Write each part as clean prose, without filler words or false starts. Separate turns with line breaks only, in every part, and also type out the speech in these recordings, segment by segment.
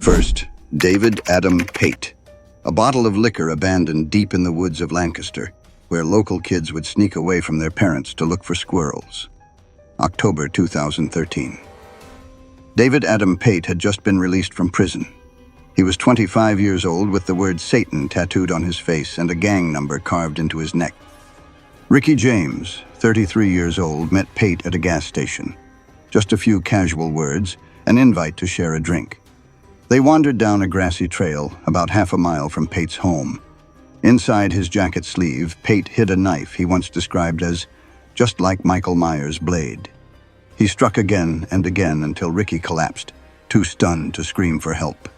First, David Adam Pate. A bottle of liquor abandoned deep in the woods of Lancaster, where local kids would sneak away from their parents to look for squirrels. October 2013. David Adam Pate had just been released from prison. He was 25 years old with the word Satan tattooed on his face and a gang number carved into his neck. Ricky James, 33 years old, met Pate at a gas station. Just a few casual words, an invite to share a drink. They wandered down a grassy trail about half a mile from Pate's home. Inside his jacket sleeve, Pate hid a knife he once described as just like Michael Myers' blade. He struck again and again until Ricky collapsed, too stunned to scream for help.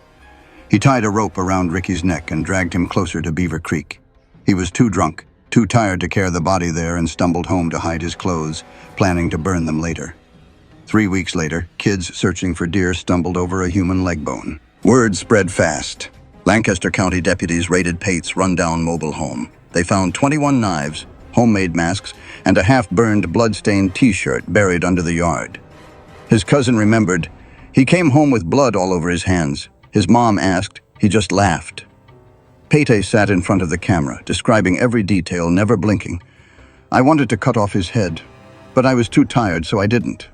He tied a rope around Ricky's neck and dragged him closer to Beaver Creek. He was too drunk, too tired to carry the body there, and stumbled home to hide his clothes, planning to burn them later. 3 weeks later, kids searching for deer stumbled over a human leg bone. Word spread fast. Lancaster County deputies raided Pate's rundown mobile home. They found 21 knives, homemade masks, and a half-burned, blood-stained T-shirt buried under the yard. His cousin remembered. He came home with blood all over his hands. His mom asked. He just laughed. Pate sat in front of the camera, describing every detail, never blinking. I wanted to cut off his head, but I was too tired, so I didn't.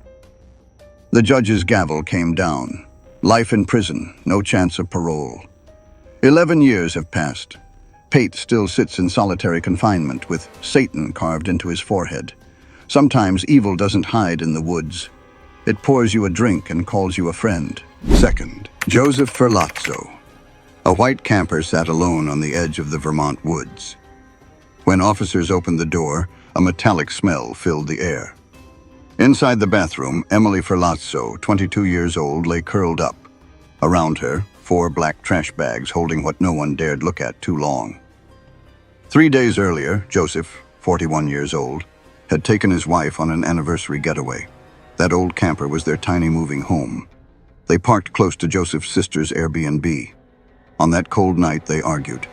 The judge's gavel came down. Life in prison, no chance of parole. 11 years have passed. Pate still sits in solitary confinement with Satan carved into his forehead. Sometimes evil doesn't hide in the woods. It pours you a drink and calls you a friend. Second, Joseph Ferlazzo. A white camper sat alone on the edge of the Vermont woods. When officers opened the door, a metallic smell filled the air. Inside the bathroom, Emily Ferlazzo, 22 years old, lay curled up. Around her, 4 black trash bags holding what no one dared look at too long. 3 days earlier, Joseph, 41 years old, had taken his wife on an anniversary getaway. That old camper was their tiny moving home. They parked close to Joseph's sister's Airbnb. On that cold night, they argued.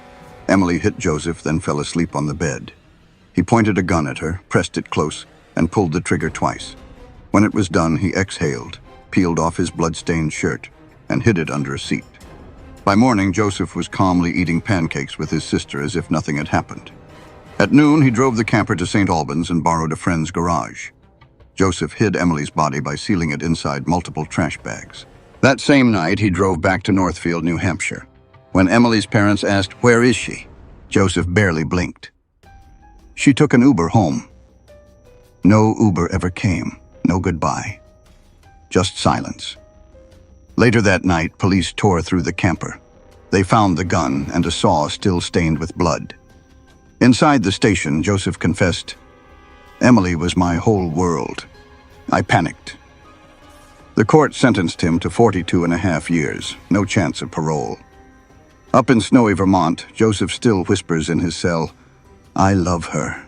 Emily hit Joseph, then fell asleep on the bed. He pointed a gun at her, pressed it close, and pulled the trigger twice. When it was done, he exhaled, peeled off his blood-stained shirt, and hid it under a seat. By morning, Joseph was calmly eating pancakes with his sister as if nothing had happened. At noon, he drove the camper to St. Albans and borrowed a friend's garage. Joseph hid Emily's body by sealing it inside multiple trash bags. That same night, he drove back to Northfield, New Hampshire. When Emily's parents asked, "Where is she?" Joseph barely blinked. "She took an Uber home." No Uber ever came, no goodbye. Just silence. Later that night, police tore through the camper. They found the gun and a saw still stained with blood. Inside the station, Joseph confessed, "Emily was my whole world. I panicked." The court sentenced him to 42.5 years, no chance of parole. Up in snowy Vermont, Joseph still whispers in his cell, "I love her."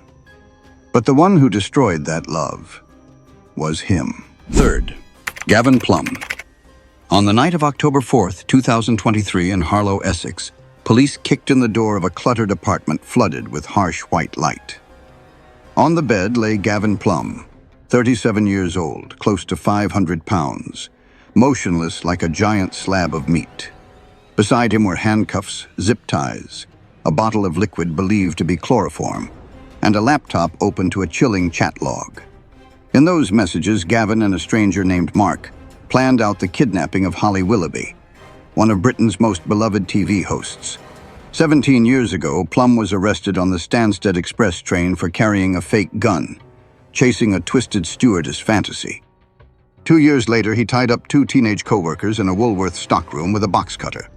But the one who destroyed that love was him. Third, Gavin Plumb. On the night of October 4th, 2023 in Harlow, Essex, police kicked in the door of a cluttered apartment flooded with harsh white light. On the bed lay Gavin Plumb, 37 years old, close to 500 pounds, motionless like a giant slab of meat. Beside him were handcuffs, zip ties, a bottle of liquid believed to be chloroform, and a laptop open to a chilling chat log. In those messages, Gavin and a stranger named Mark planned out the kidnapping of Holly Willoughby, one of Britain's most beloved TV hosts. 17 years ago, Plumb was arrested on the Stansted Express train for carrying a fake gun, chasing a twisted stewardess fantasy. 2 years later, he tied up 2 teenage co-workers in a Woolworth stockroom with a box cutter.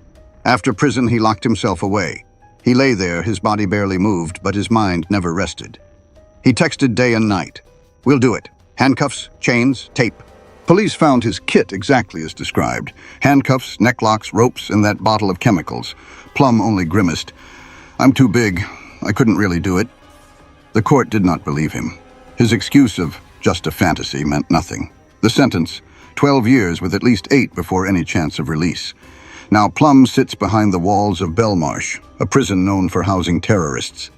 After prison, he locked himself away. He lay there, his body barely moved, but his mind never rested. He texted day and night. "We'll do it. Handcuffs, chains, tape." Police found his kit exactly as described. Handcuffs, neck locks, ropes, and that bottle of chemicals. Plumb only grimaced. "I'm too big. I couldn't really do it." The court did not believe him. His excuse of just a fantasy meant nothing. The sentence, 12 years with at least 8 before any chance of release. Now Plumb sits behind the walls of Belmarsh, a prison known for housing terrorists.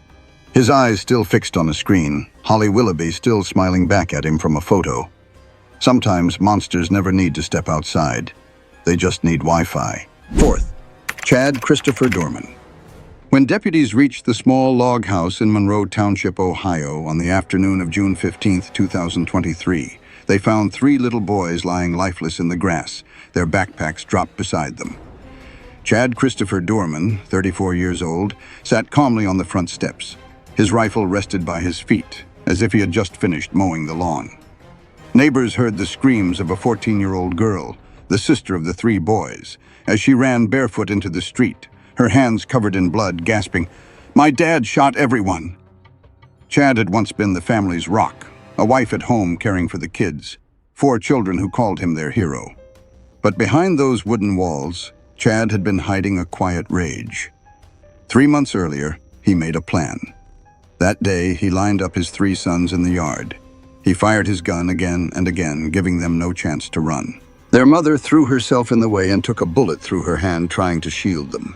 His eyes still fixed on a screen, Holly Willoughby still smiling back at him from a photo. Sometimes monsters never need to step outside. They just need Wi-Fi. Fourth, Chad Christopher Doerman. When deputies reached the small log house in Monroe Township, Ohio, on the afternoon of June 15, 2023, they found 3 little boys lying lifeless in the grass, their backpacks dropped beside them. Chad Christopher Doerman, 34 years old, sat calmly on the front steps. His rifle rested by his feet, as if he had just finished mowing the lawn. Neighbors heard the screams of a 14-year-old girl, the sister of the 3 boys, as she ran barefoot into the street, her hands covered in blood, gasping, "My dad shot everyone." Chad had once been the family's rock, a wife at home caring for the kids, 4 children who called him their hero. But behind those wooden walls, Chad had been hiding a quiet rage. 3 months earlier, he made a plan. That day, he lined up his 3 sons in the yard. He fired his gun again and again, giving them no chance to run. Their mother threw herself in the way and took a bullet through her hand, trying to shield them.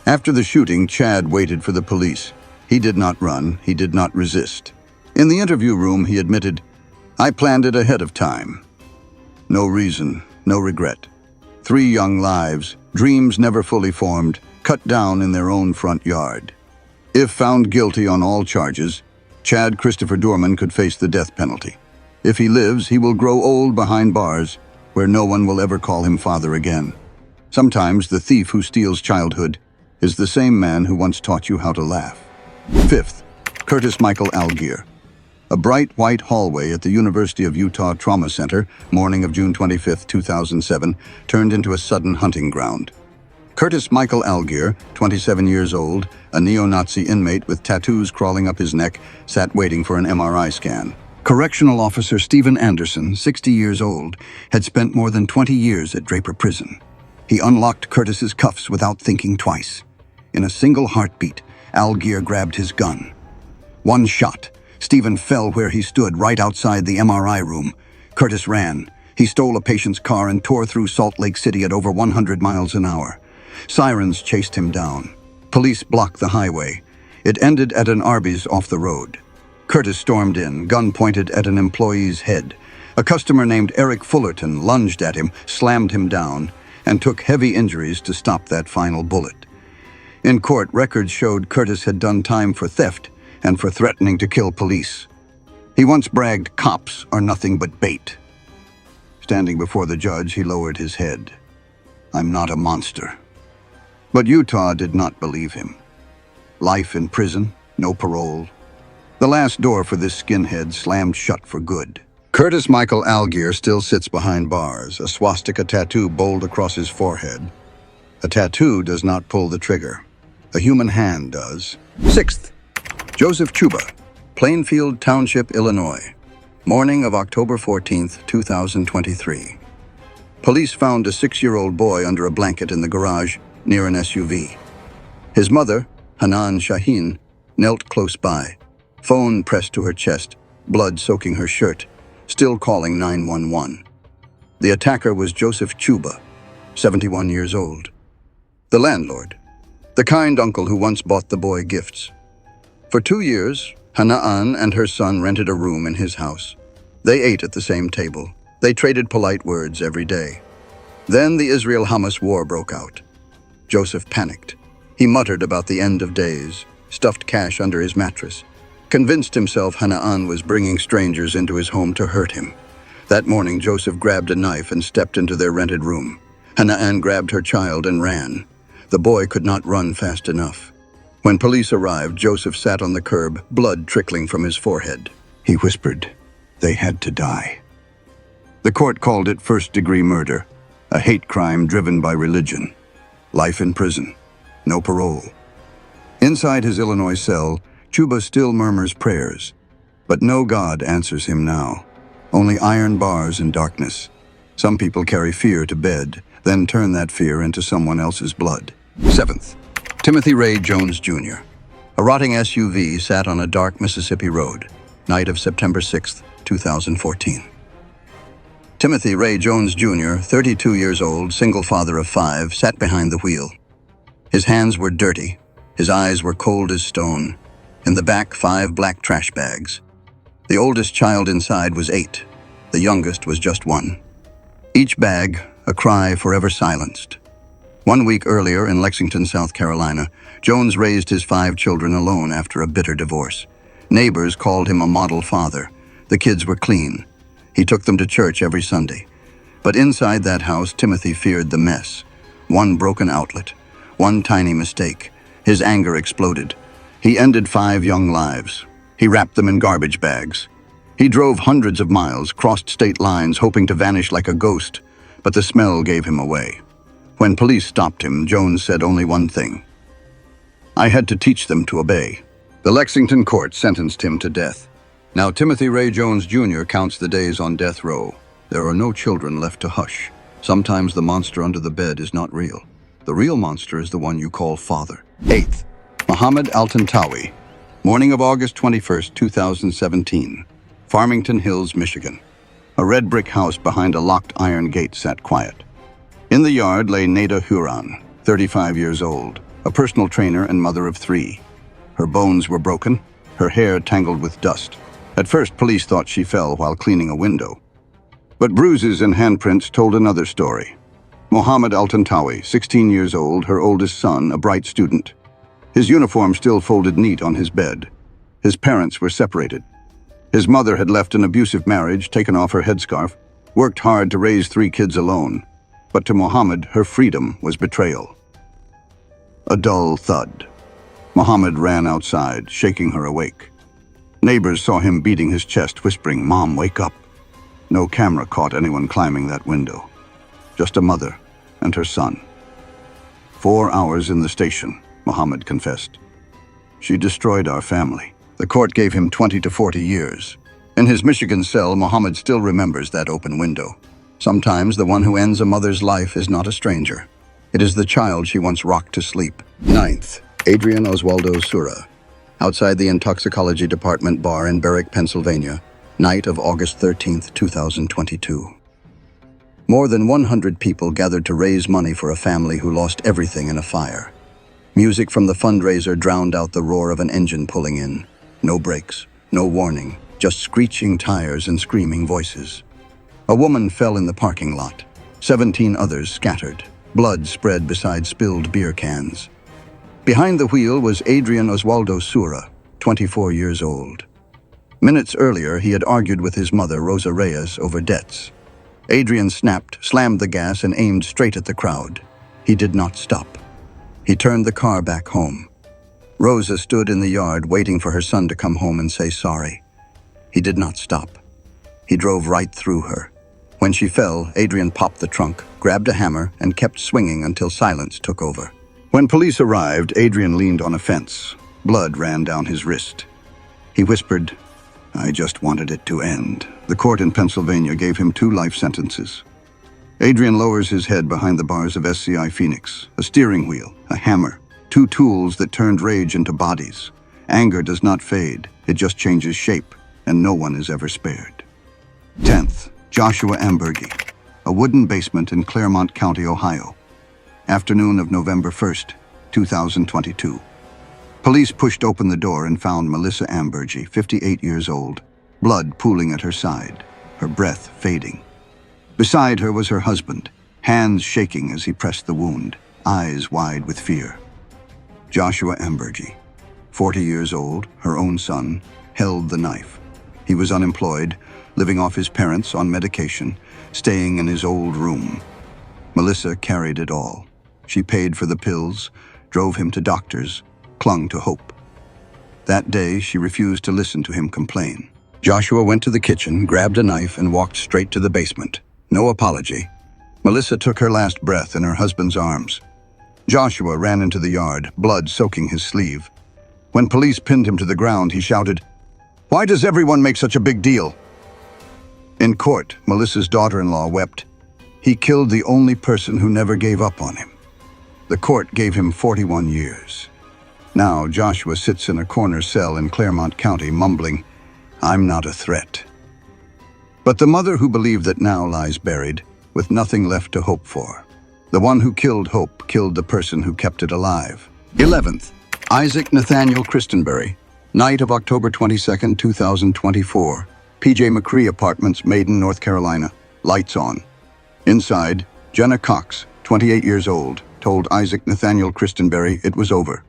After the shooting, Chad waited for the police. He did not run, he did not resist. In the interview room, he admitted, "I planned it ahead of time." No reason, no regret. 3 young lives, dreams never fully formed, cut down in their own front yard. If found guilty on all charges, Chad Christopher Doerman could face the death penalty. If he lives, he will grow old behind bars, where no one will ever call him father again. Sometimes the thief who steals childhood is the same man who once taught you how to laugh. Fifth, Curtis Michael Allgier. A bright white hallway at the University of Utah Trauma Center, morning of June 25, 2007, turned into a sudden hunting ground. Curtis Michael Allgier, 27 years old, a neo-Nazi inmate with tattoos crawling up his neck, sat waiting for an MRI scan. Correctional Officer Stephen Anderson, 60 years old, had spent more than 20 years at Draper Prison. He unlocked Curtis's cuffs without thinking twice. In a single heartbeat, Allgier grabbed his gun. One shot. Stephen fell where he stood, right outside the MRI room. Curtis ran. He stole a patient's car and tore through Salt Lake City at over 100 miles an hour. Sirens chased him down. Police blocked the highway. It ended at an Arby's off the road. Curtis stormed in, gun pointed at an employee's head. A customer named Eric Fullerton lunged at him, slammed him down, and took heavy injuries to stop that final bullet. In court, records showed Curtis had done time for theft and for threatening to kill police. He once bragged, "Cops are nothing but bait." Standing before the judge, he lowered his head. "I'm not a monster." But Utah did not believe him. Life in prison, no parole. The last door for this skinhead slammed shut for good. Curtis Michael Allgier still sits behind bars, a swastika tattoo bold across his forehead. A tattoo does not pull the trigger. A human hand does. Sixth, Joseph Czuba, Plainfield Township, Illinois. Morning of October 14th, 2023. Police found a 6-year-old boy under a blanket in the garage near an SUV. His mother, Hanan Shaheen, knelt close by, phone pressed to her chest, blood soaking her shirt, still calling 911. The attacker was Joseph Czuba, 71 years old. The landlord, the kind uncle who once bought the boy gifts. For 2 years, Hanan and her son rented a room in his house. They ate at the same table. They traded polite words every day. Then the Israel-Hamas war broke out. Joseph panicked. He muttered about the end of days, stuffed cash under his mattress, convinced himself Hanan was bringing strangers into his home to hurt him. That morning, Joseph grabbed a knife and stepped into their rented room. Hanan grabbed her child and ran. The boy could not run fast enough. When police arrived, Joseph sat on the curb, blood trickling from his forehead. He whispered, "They had to die." The court called it first-degree murder, a hate crime driven by religion. Life in prison, no parole. Inside his Illinois cell, Czuba still murmurs prayers, but no God answers him now. Only iron bars and darkness. Some people carry fear to bed, then turn that fear into someone else's blood. Seventh, Timothy Ray Jones Jr. A rotting SUV sat on a dark Mississippi road, night of September 6, 2014. Timothy Ray Jones Jr., 32 years old, single father of 5, sat behind the wheel. His hands were dirty. His eyes were cold as stone. In the back, 5 black trash bags. The oldest child inside was 8. The youngest was just 1. Each bag, a cry forever silenced. 1 week earlier in Lexington, South Carolina, Jones raised his 5 children alone after a bitter divorce. Neighbors called him a model father. The kids were clean. He took them to church every Sunday. But inside that house, Timothy feared the mess. One broken outlet, one tiny mistake. His anger exploded. He ended 5 young lives. He wrapped them in garbage bags. He drove hundreds of miles, crossed state lines, hoping to vanish like a ghost, but the smell gave him away. When police stopped him, Jones said only one thing: "I had to teach them to obey." The Lexington court sentenced him to death. Now Timothy Ray Jones Jr. counts the days on death row. There are no children left to hush. Sometimes the monster under the bed is not real. The real monster is the one you call father. 8th, Muhammad Altantawi. Morning of August 21st, 2017. Farmington Hills, Michigan. A red brick house behind a locked iron gate sat quiet. In the yard lay Nada Huron, 35 years old, a personal trainer and mother of 3. Her bones were broken, her hair tangled with dust. At first, police thought she fell while cleaning a window. But bruises and handprints told another story. Muhammad Altantawi, 16 years old, her oldest son, a bright student. His uniform still folded neat on his bed. His parents were separated. His mother had left an abusive marriage, taken off her headscarf, worked hard to raise 3 kids alone. But to Muhammad, her freedom was betrayal. A dull thud. Muhammad ran outside, shaking her awake. Neighbors saw him beating his chest, whispering, "Mom, wake up." No camera caught anyone climbing that window. Just a mother and her son. 4 hours in the station, Muhammad confessed. "She destroyed our family." The court gave him 20 to 40 years. In his Michigan cell, Muhammad still remembers that open window. Sometimes the one who ends a mother's life is not a stranger. It is the child she once rocked to sleep. 9th, Adrian Oswaldo Sura. Outside the Intoxicology Department bar in Berwick, Pennsylvania, night of August 13th, 2022. More than 100 people gathered to raise money for a family who lost everything in a fire. Music from the fundraiser drowned out the roar of an engine pulling in. No brakes, no warning, just screeching tires and screaming voices. A woman fell in the parking lot. 17 others scattered. Blood spread beside spilled beer cans. Behind the wheel was Adrian Oswaldo Sura, 24 years old. Minutes earlier, he had argued with his mother, Rosa Reyes, over debts. Adrian snapped, slammed the gas, and aimed straight at the crowd. He did not stop. He turned the car back home. Rosa stood in the yard waiting for her son to come home and say sorry. He did not stop. He drove right through her. When she fell, Adrian popped the trunk, grabbed a hammer, and kept swinging until silence took over. When police arrived, Adrian leaned on a fence. Blood ran down his wrist. He whispered, "I just wanted it to end." The court in Pennsylvania gave him 2 life sentences. Adrian lowers his head behind the bars of SCI Phoenix, a steering wheel, a hammer, 2 tools that turned rage into bodies. Anger does not fade, it just changes shape, and no one is ever spared. 10th, Joshua Amburgy, a wooden basement in Claremont County, Ohio. Afternoon of November 1st, 2022. Police pushed open the door and found Melissa Amburgy, 58 years old, blood pooling at her side, her breath fading. Beside her was her husband, hands shaking as he pressed the wound, eyes wide with fear. Joshua Amburgy, 40 years old, her own son, held the knife. He was unemployed, living off his parents on medication, staying in his old room. Melissa carried it all. She paid for the pills, drove him to doctors, clung to hope. That day, she refused to listen to him complain. Joshua went to the kitchen, grabbed a knife, and walked straight to the basement. No apology. Melissa took her last breath in her husband's arms. Joshua ran into the yard, blood soaking his sleeve. When police pinned him to the ground, he shouted, "Why does everyone make such a big deal?" In court, Melissa's daughter-in-law wept. He killed the only person who never gave up on him. The court gave him 41 years. Now Joshua sits in a corner cell in Claremont County, mumbling, "I'm not a threat." But the mother who believed that now lies buried, with nothing left to hope for. The one who killed hope killed the person who kept it alive. 11th, Isaac Nathaniel Christenbury, night of October 22nd, 2024. P.J. McCree Apartments, Maiden, North Carolina. Lights on. Inside, Jenna Cox, 28 years old, told Isaac Nathaniel Christenbury it was over.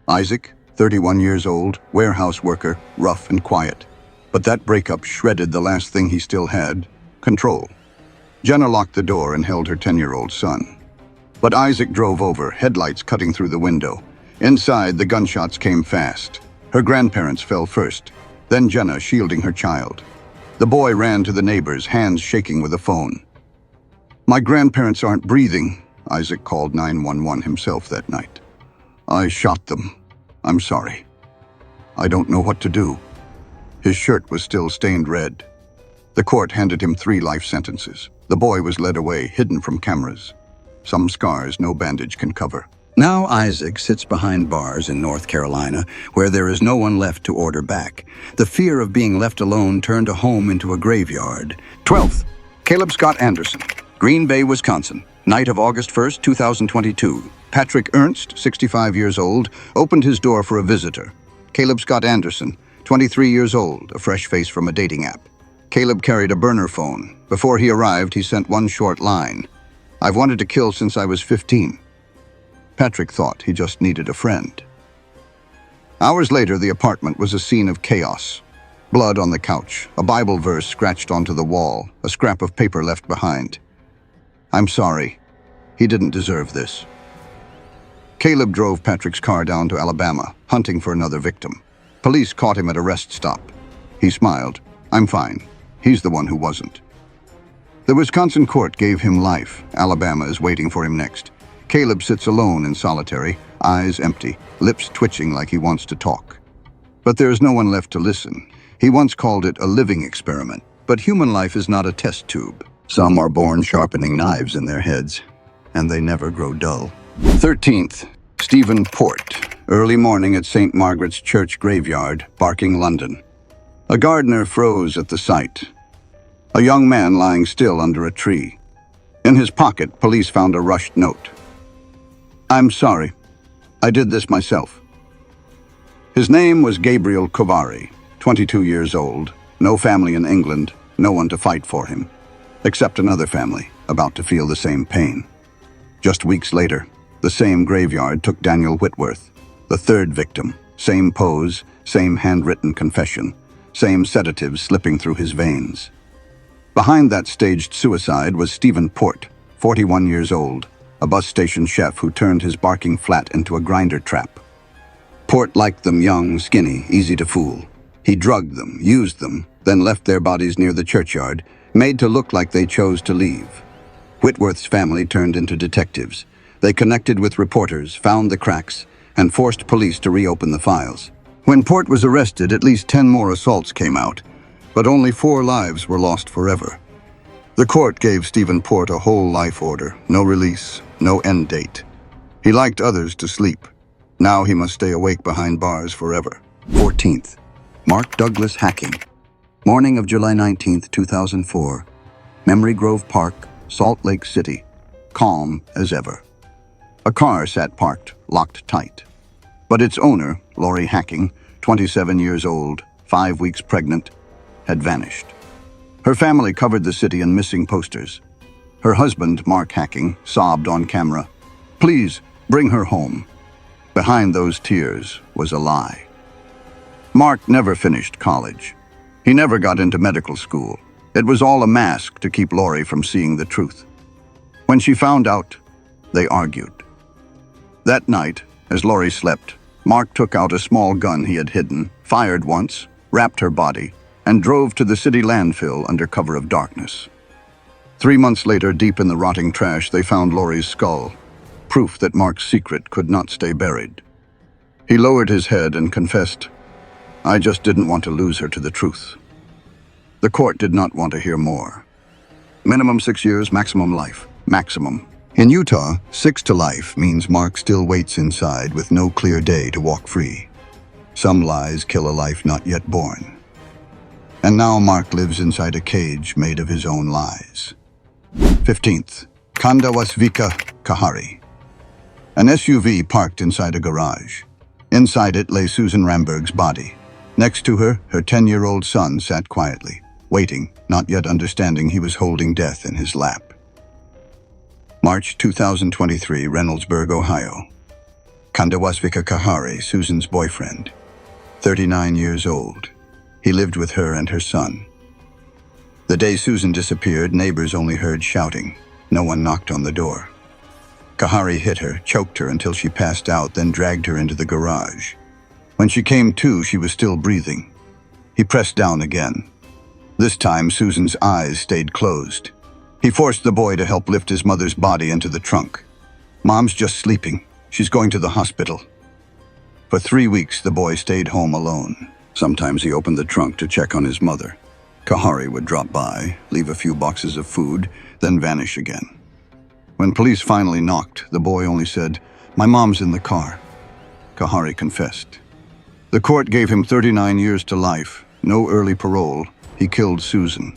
Isaac, 31 years old, warehouse worker, rough and quiet. But that breakup shredded the last thing he still had: control. Jenna locked the door and held her 10-year-old son. But Isaac drove over, headlights cutting through the window. Inside, the gunshots came fast. Her grandparents fell first, then Jenna shielding her child. The boy ran to the neighbors, hands shaking with a phone. "My grandparents aren't breathing," Isaac called 911 himself that night. "I shot them. I'm sorry. I don't know what to do." His shirt was still stained red. The court handed him 3 life sentences. The boy was led away, hidden from cameras. Some scars no bandage can cover. Now Isaac sits behind bars in North Carolina, where there is no one left to order back. The fear of being left alone turned a home into a graveyard. 12th, Caleb Scott Anderson, Green Bay, Wisconsin. Night of August 1st, 2022. Patrick Ernst, 65 years old, opened his door for a visitor. Caleb Scott Anderson, 23 years old, a fresh face from a dating app. Caleb carried a burner phone. Before he arrived, he sent one short line: "I've wanted to kill since I was 15. Patrick thought he just needed a friend. Hours later, the apartment was a scene of chaos. Blood on the couch, a Bible verse scratched onto the wall, a scrap of paper left behind. "I'm sorry. He didn't deserve this." Caleb drove Patrick's car down to Alabama, hunting for another victim. Police caught him at a rest stop. He smiled. "I'm fine. He's the one who wasn't." The Wisconsin court gave him life. Alabama is waiting for him next. Caleb sits alone in solitary, eyes empty, lips twitching like he wants to talk. But there is no one left to listen. He once called it a living experiment. But human life is not a test tube. Some are born sharpening knives in their heads, and they never grow dull. 13th, Stephen Port, early morning at St. Margaret's Church graveyard, Barking, London. A gardener froze at the sight. A young man lying still under a tree. In his pocket, police found a rushed note. "I'm sorry. I did this myself." His name was Gabriel Kovari, 22 years old, no family in England, no one to fight for him, except another family about to feel the same pain. Just weeks later, the same graveyard took Daniel Whitworth, the 3rd victim, same pose, same handwritten confession, same sedatives slipping through his veins. Behind that staged suicide was Stephen Port, 41 years old, a bus station chef who turned his Barking flat into a grinder trap. Port liked them young, skinny, easy to fool. He drugged them, used them, then left their bodies near the churchyard, made to look like they chose to leave. Whitworth's family turned into detectives. They connected with reporters, found the cracks, and forced police to reopen the files. When Port was arrested, at least 10 more assaults came out, but only 4 lives were lost forever. The court gave Stephen Port a whole life order, no release, no end date. He liked others to sleep. Now he must stay awake behind bars forever. 14th, Mark Douglas Hacking. Morning of July 19th, 2004. Memory Grove Park, Salt Lake City. Calm as ever. A car sat parked, locked tight. But its owner, Lori Hacking, 27 years old, 5 weeks pregnant, had vanished. Her family covered the city in missing posters. Her husband, Mark Hacking, sobbed on camera, "Please, bring her home." Behind those tears was a lie. Mark never finished college. He never got into medical school. It was all a mask to keep Lori from seeing the truth. When she found out, they argued. That night, as Lori slept, Mark took out a small gun he had hidden, fired once, wrapped her body, and drove to the city landfill under cover of darkness. 3 months later, deep in the rotting trash, they found Lori's skull, proof that Mark's secret could not stay buried. He lowered his head and confessed, "I just didn't want to lose her to the truth." The court did not want to hear more. Minimum 6 years, maximum life. Maximum. In Utah, 6 to life means Mark still waits inside with no clear day to walk free. Some lies kill a life not yet born. And now Mark lives inside a cage made of his own lies. 15th, Kandawasvika, Kahari. An SUV parked inside a garage. Inside it lay Susan Ramberg's body. Next to her, her 10-year-old son sat quietly, waiting, not yet understanding he was holding death in his lap. March 2023, Reynoldsburg, Ohio. Kandawasvika Kahari, Susan's boyfriend. 39 years old. He lived with her and her son. The day Susan disappeared, neighbors only heard shouting. No one knocked on the door. Kahari hit her, choked her until she passed out, then dragged her into the garage. When she came to, she was still breathing. He pressed down again. This time, Susan's eyes stayed closed. He forced the boy to help lift his mother's body into the trunk. "Mom's just sleeping. She's going to the hospital." For 3 weeks, the boy stayed home alone. Sometimes he opened the trunk to check on his mother. Kahari would drop by, leave a few boxes of food, then vanish again. When police finally knocked, the boy only said, "My mom's in the car." Kahari confessed. The court gave him 39 years to life, no early parole. He killed Susan.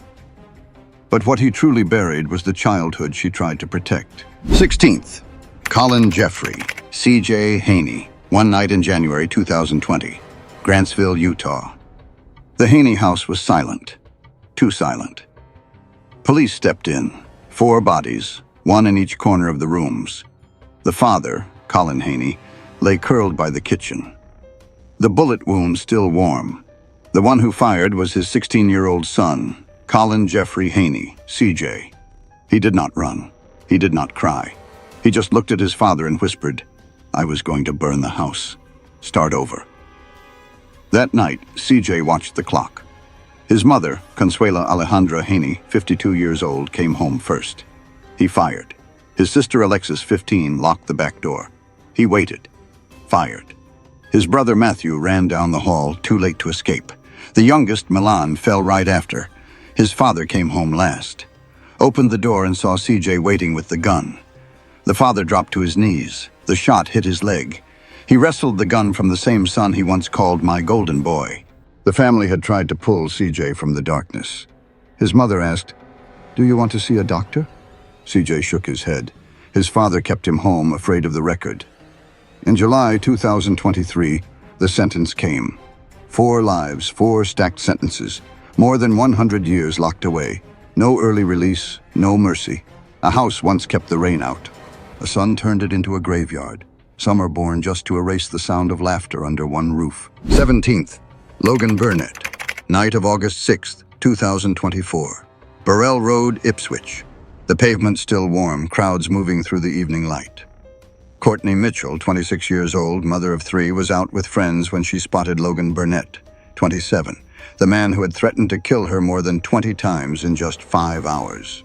But what he truly buried was the childhood she tried to protect. 16th, Collin Jeffery, C.J. Haynie, one night in January 2020, Grantsville, Utah. The Haynie house was silent, too silent. Police stepped in, 4 bodies, one in each corner of the rooms. The father, Collin Haynie, lay curled by the kitchen. The bullet wound still warm. The one who fired was his 16-year-old son, Collin Jeffery Haynie, CJ. He did not run. He did not cry. He just looked at his father and whispered, "I was going to burn the house. Start over." That night, CJ watched the clock. His mother, Consuela Alejandra Haynie, 52 years old, came home first. He fired. His sister Alexis, 15, locked the back door. He waited. Fired. His brother Matthew ran down the hall, too late to escape. The youngest, Milan, fell right after. His father came home last. Opened the door and saw CJ waiting with the gun. The father dropped to his knees. The shot hit his leg. He wrestled the gun from the same son he once called "my golden boy." The family had tried to pull CJ from the darkness. His mother asked, "Do you want to see a doctor?" CJ shook his head. His father kept him home, afraid of the record. In July 2023, the sentence came. 4 lives, 4 stacked sentences, more than 100 years locked away. No early release, no mercy. A house once kept the rain out. A son turned it into a graveyard. Some are born just to erase the sound of laughter under one roof. 17th, Logan Burnett, night of August 6th, 2024. Burrell Road, Ipswich. The pavement still warm, crowds moving through the evening light. Courtney Mitchell, 26 years old, mother of 3, was out with friends when she spotted Logan Burnett, 27, the man who had threatened to kill her more than 20 times in just 5 hours.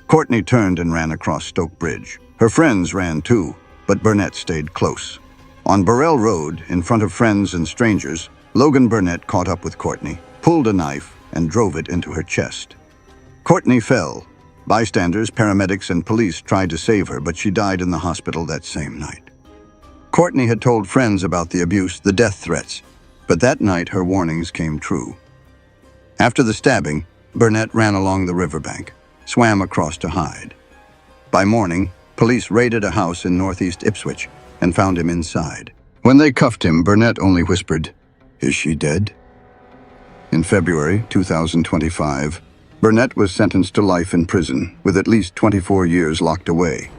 Courtney turned and ran across Stoke Bridge. Her friends ran too, but Burnett stayed close. On Burrell Road, in front of friends and strangers, Logan Burnett caught up with Courtney, pulled a knife, and drove it into her chest. Courtney fell. Bystanders, paramedics, and police tried to save her, but she died in the hospital that same night. Courtney had told friends about the abuse, the death threats, but that night her warnings came true. After the stabbing, Burnett ran along the riverbank, swam across to hide. By morning, police raided a house in northeast Ipswich and found him inside. When they cuffed him, Burnett only whispered, "Is she dead?" In February 2025, Burnett was sentenced to life in prison, with at least 24 years locked away.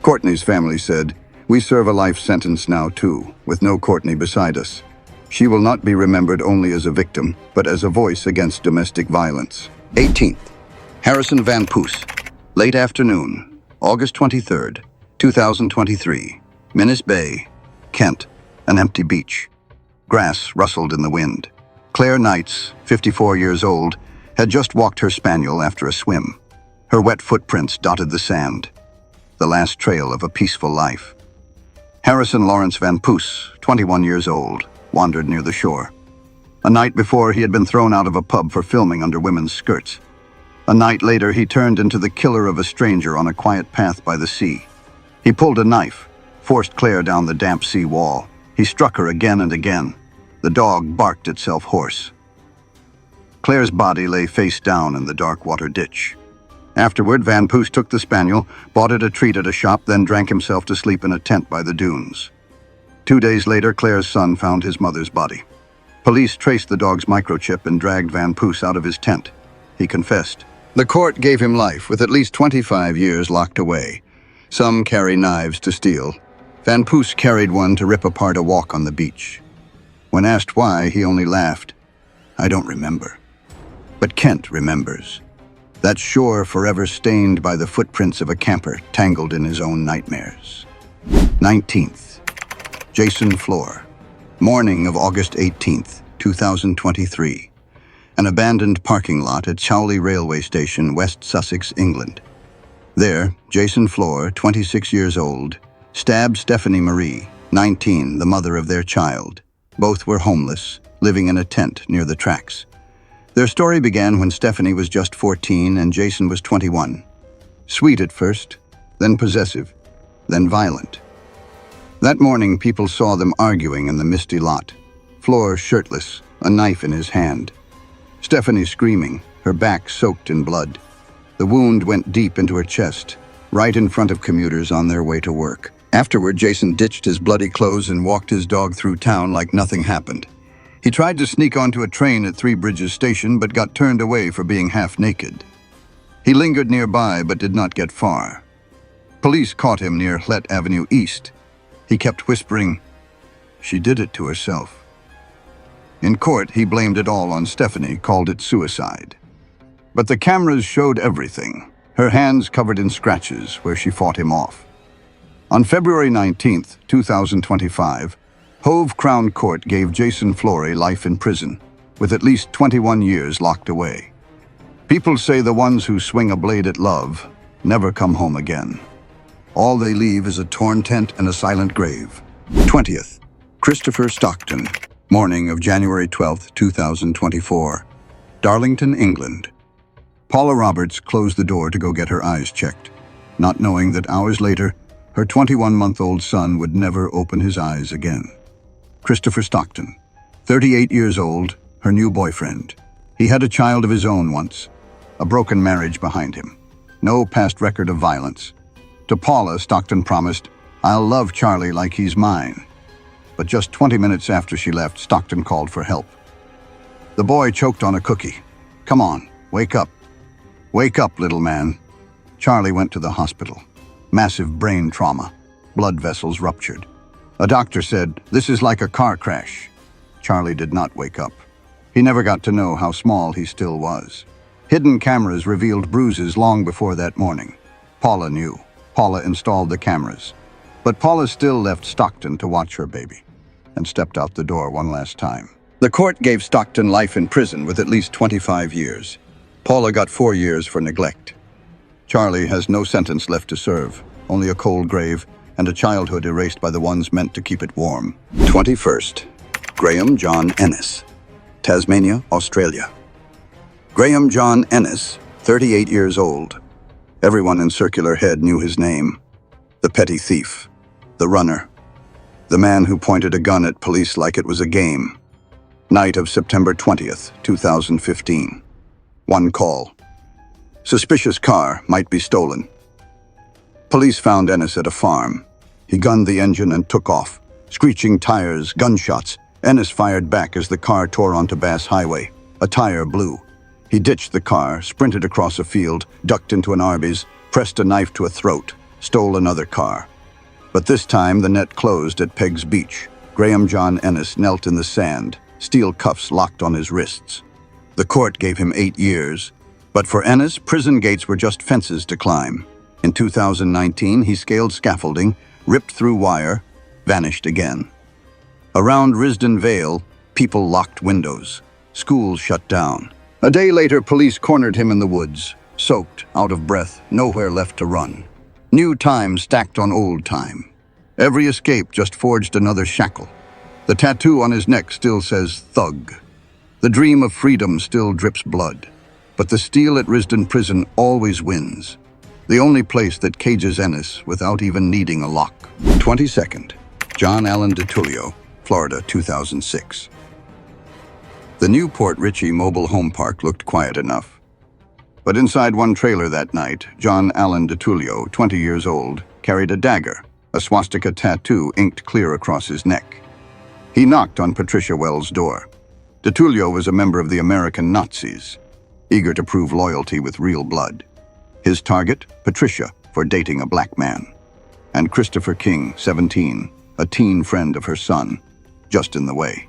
Courtney's family said, "We serve a life sentence now too, with no Courtney beside us. She will not be remembered only as a victim, but as a voice against domestic violence." 18th, Harrison Van Pooss, late afternoon, August 23rd, 2023, Minnis Bay, Kent, an empty beach. Grass rustled in the wind. Claire Knights, 54 years old, had just walked her spaniel after a swim. Her wet footprints dotted the sand, the last trail of a peaceful life. Harrison Lawrence Van Pooss, 21 years old, wandered near the shore. A night before, he had been thrown out of a pub for filming under women's skirts. A night later, he turned into the killer of a stranger on a quiet path by the sea. He pulled a knife, forced Claire down the damp sea wall. He struck her again and again. The dog barked itself hoarse. Claire's body lay face down in the dark water ditch. Afterward, Van Pooss took the spaniel, bought it a treat at a shop, then drank himself to sleep in a tent by the dunes. 2 days later, Claire's son found his mother's body. Police traced the dog's microchip and dragged Van Pooss out of his tent. He confessed. The court gave him life, with at least 25 years locked away. Some carry knives to steal. Van Pooss carried one to rip apart a walk on the beach. When asked why, he only laughed. I don't remember. But Kent remembers. That shore forever stained by the footprints of a camper tangled in his own nightmares. 19th. Jason Flore. Morning of August 18th, 2023. An abandoned parking lot at Chowley Railway Station, West Sussex, England. There, Jason Flore, 26 years old, stabbed Stephanie Marie, 19, the mother of their child. Both were homeless, living in a tent near the tracks. Their story began when Stephanie was just 14 and Jason was 21. Sweet at first, then possessive, then violent. That morning, people saw them arguing in the misty lot. Flore shirtless, a knife in his hand. Stephanie screaming, her back soaked in blood. The wound went deep into her chest, right in front of commuters on their way to work. Afterward, Jason ditched his bloody clothes and walked his dog through town like nothing happened. He tried to sneak onto a train at Three Bridges Station, but got turned away for being half naked. He lingered nearby, but did not get far. Police caught him near Hlet Avenue East. He kept whispering, "She did it to herself." In court, he blamed it all on Stephanie, called it suicide. But the cameras showed everything, her hands covered in scratches where she fought him off. On February 19th, 2025, Hove Crown Court gave Jason Flore life in prison, with at least 21 years locked away. People say the ones who swing a blade at love never come home again. All they leave is a torn tent and a silent grave. 20th. Christopher Stockton. Morning of January 12th, 2024. Darlington, England. Paula Roberts closed the door to go get her eyes checked, not knowing that hours later, her 21-month-old son would never open his eyes again. Christopher Stockton, 38 years old, her new boyfriend. He had a child of his own once, a broken marriage behind him. No past record of violence. To Paula, Stockton promised, "I'll love Charlie like he's mine." But just 20 minutes after she left, Stockton called for help. The boy choked on a cookie. "Come on, wake up. Wake up, little man." Charlie went to the hospital. Massive brain trauma. Blood vessels ruptured. A doctor said, "This is like a car crash." Charlie did not wake up. He never got to know how small he still was. Hidden cameras revealed bruises long before that morning. Paula knew. Paula installed the cameras. But Paula still left Stockton to watch her baby, and stepped out the door one last time. The court gave Stockton life in prison with at least 25 years. Paula got 4 years for neglect. Charlie has no sentence left to serve, only a cold grave and a childhood erased by the ones meant to keep it warm. 21st. Graham John Ennis. Tasmania, Australia. Graham John Ennis, 38 years old. Everyone in Circular Head knew his name. The petty thief. The runner. The man who pointed a gun at police like it was a game. Night of September 20th, 2015. One call. Suspicious car might be stolen. Police found Ennis at a farm. He gunned the engine and took off. Screeching tires, gunshots. Ennis fired back as the car tore onto Bass Highway. A tire blew. He ditched the car, sprinted across a field, ducked into an Arby's, pressed a knife to a throat, stole another car. But this time the net closed at Peggs Beach. Graham John Ennis knelt in the sand, steel cuffs locked on his wrists. The court gave him 8 years. But for Ennis, prison gates were just fences to climb. In 2019, he scaled scaffolding, ripped through wire, vanished again. Around Risdon Vale, people locked windows. Schools shut down. A day later, police cornered him in the woods, soaked, out of breath, nowhere left to run. New time stacked on old time. Every escape just forged another shackle. The tattoo on his neck still says thug. The dream of freedom still drips blood. But the steel at Risdon Prison always wins. The only place that cages Ennis without even needing a lock. 22nd. John Allen Ditullio, Florida, 2006. The new Port Richey mobile home park looked quiet enough. But inside one trailer that night, John Allen Ditullio, 20 years old, carried a dagger, a swastika tattoo inked clear across his neck. He knocked on Patricia Wells' door. Ditullio was a member of the American Nazis, eager to prove loyalty with real blood. His target, Patricia, for dating a black man. and Christopher King, 17, a teen friend of her son, just in the way.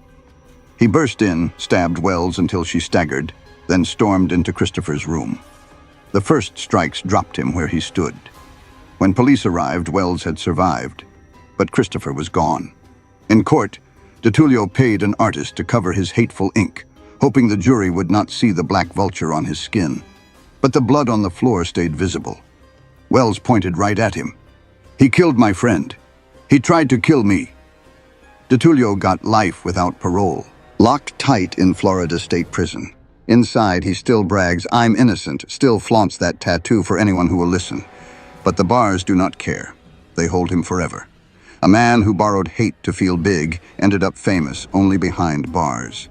He burst in, stabbed Wells until she staggered, then stormed into Christopher's room. The first strikes dropped him where he stood. When police arrived, Wells had survived, but Christopher was gone. In court, Ditullio paid an artist to cover his hateful ink, hoping the jury would not see the black vulture on his skin. But the blood on the floor stayed visible. Wells pointed right at him. "He killed my friend. He tried to kill me." Ditullio got life without parole, locked tight in Florida State Prison. Inside, he still brags, "I'm innocent," still flaunts that tattoo for anyone who will listen. But the bars do not care. They hold him forever. A man who borrowed hate to feel big ended up famous only behind bars.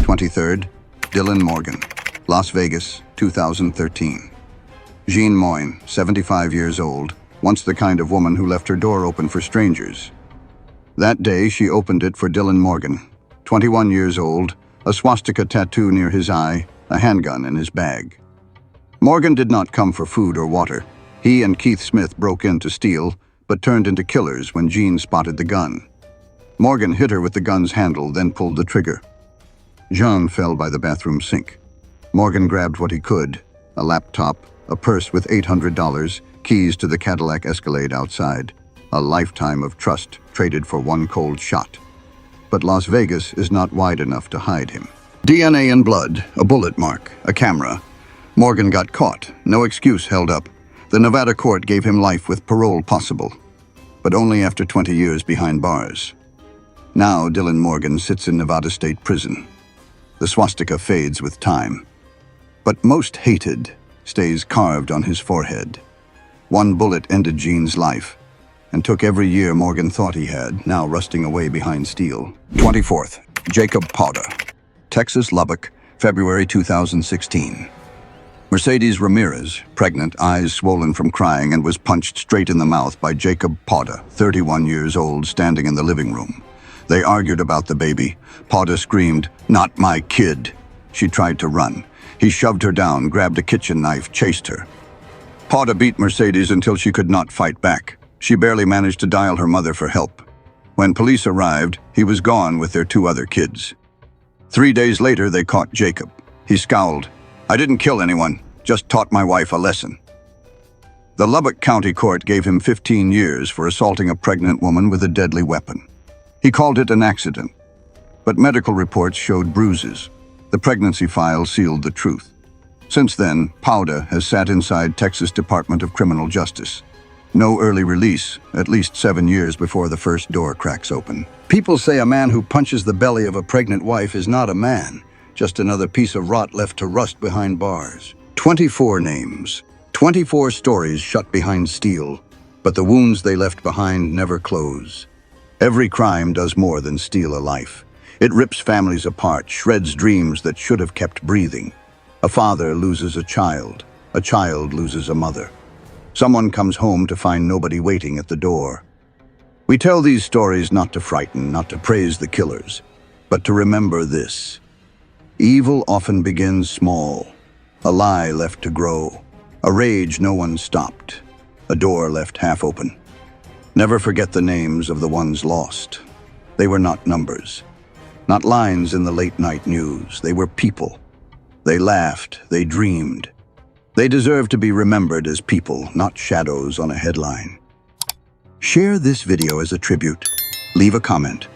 23rd, Dylan Morgan, Las Vegas, 2013. Jean Moyne, 75 years old, once the kind of woman who left her door open for strangers. That day, she opened it for Dylan Morgan, 21 years old, a swastika tattoo near his eye, a handgun in his bag. Morgan did not come for food or water. He and Keith Smith broke in to steal, but turned into killers when Jean spotted the gun. Morgan hit her with the gun's handle, then pulled the trigger. Jean fell by the bathroom sink. Morgan grabbed what he could, a laptop, a purse with $800, keys to the Cadillac Escalade outside. A lifetime of trust traded for one cold shot. But Las Vegas is not wide enough to hide him. DNA and blood, a bullet mark, a camera. Morgan got caught, no excuse held up. The Nevada court gave him life with parole possible, but only after 20 years behind bars. Now Dylan Morgan sits in Nevada State Prison. The swastika fades with time, but most hated stays carved on his forehead. One bullet ended Jean's life and took every year Morgan thought he had, now rusting away behind steel. 24th, Jacob Pauda, Texas Lubbock, February 2016. Mercedes Ramirez, pregnant, eyes swollen from crying, and was punched straight in the mouth by Jacob Pauda, 31 years old, standing in the living room. They argued about the baby. Pauda screamed, "Not my kid." She tried to run. He shoved her down, grabbed a kitchen knife, chased her. Pauda beat Mercedes until she could not fight back. She barely managed to dial her mother for help. When police arrived, he was gone with their 2 other kids. 3 days later, they caught Jacob. He scowled. "I didn't kill anyone, just taught my wife a lesson." The Lubbock County Court gave him 15 years for assaulting a pregnant woman with a deadly weapon. He called it an accident, but medical reports showed bruises. The pregnancy file sealed the truth. Since then, Pauda has sat inside Texas Department of Criminal Justice. No early release, at least 7 years before the first door cracks open. People say a man who punches the belly of a pregnant wife is not a man, just another piece of rot left to rust behind bars. 24 names, 24 stories shut behind steel, but the wounds they left behind never close. Every crime does more than steal a life. It rips families apart, shreds dreams that should have kept breathing. A father loses a child loses a mother. Someone comes home to find nobody waiting at the door. We tell these stories not to frighten, not to praise the killers, but to remember this. Evil often begins small, a lie left to grow, a rage no one stopped, a door left half open. Never forget the names of the ones lost. They were not numbers, not lines in the late-night news. They were people. They laughed, they dreamed. They deserve to be remembered as people, not shadows on a headline. Share this video as a tribute. Leave a comment.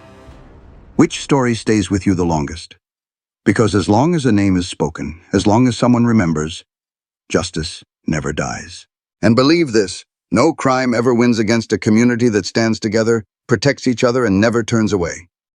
Which story stays with you the longest? Because as long as a name is spoken, as long as someone remembers, justice never dies. And believe this, no crime ever wins against a community that stands together, protects each other, and never turns away.